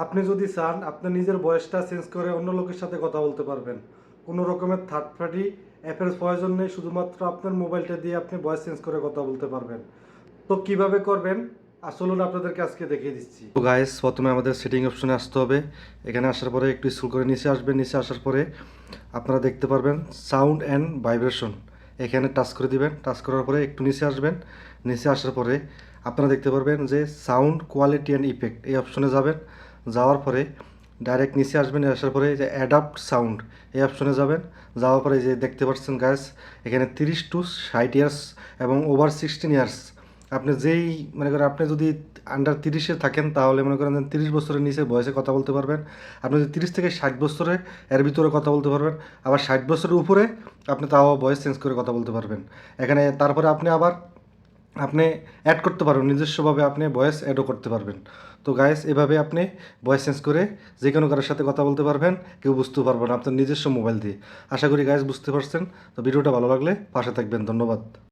আপনি যদি চান আপনার নিজের ভয়েসটা চেঞ্জ করে অন্য লোকের সাথে কথা বলতে পারবেন। কোনো রকমের থার্ড পার্টি অ্যাপের প্রয়োজন নেই, শুধুমাত্র আপনার মোবাইলটা দিয়ে আপনি ভয়েস চেঞ্জ করে কথা বলতে পারবেন। তো কিভাবে করবেন আসলে আপনাদেরকে আজকে দেখিয়ে দিচ্ছি। তো গাইস, প্রথমে আমাদের সেটিং অপশনে আসতে হবে। এখানে আসার পরে একটু স্ক্রল করে নিচে আসবেন। নিচে আসার পরে আপনারা দেখতে পারবেন সাউন্ড অ্যান্ড ভাইব্রেশন, এখানে টাচ করে দিবেন। টাচ করার পরে একটু নিচে আসবেন। নিচে আসার পরে আপনারা দেখতে পারবেন যে সাউন্ড কোয়ালিটি অ্যান্ড ইফেক্ট, এই অপশনে যাবেন। যাওয়ার পরে ডাইরেক্ট নিচে আসবেন। আসার পরে যে অ্যাডাপ্ট সাউন্ড, এই অপশনে যাবেন। যাওয়ার পরে যে দেখতে পাচ্ছেন গাইস, এখানে 30 টু 60 ইয়ার্স এবং ওভার 16 ইয়ার্স, আপনি যেই মনে করেন আপনি যদি আন্ডার 30-এ থাকেন তাহলে মনে করেন 30 বছরের নিচে বয়সে কথা বলতে পারবেন। আপনি যদি 30 থেকে 60 বছরে এর ভিতরে কথা বলতে পারবেন। আবার 60 বছরের উপরে আপনি তাও ভয়েস চেঞ্জ করে কথা বলতে পারবেন। এখানে তারপরে আপনি অ্যাড করতে পারবেন, নিজস্বভাবে আপনি ভয়েস অ্যাডও করতে পারবেন। তো গাইস, এভাবে আপনি ভয়েস চেঞ্জ করে যে কোনো কারোর সাথে কথা বলতে পারবেন, কেউ বুঝতেও পারবেন না আপনার নিজস্ব মোবাইল দিয়ে। আশা করি গাইস বুঝতে পারছেন। তো ভিডিওটা ভালো লাগলে পাশে থাকবেন। ধন্যবাদ।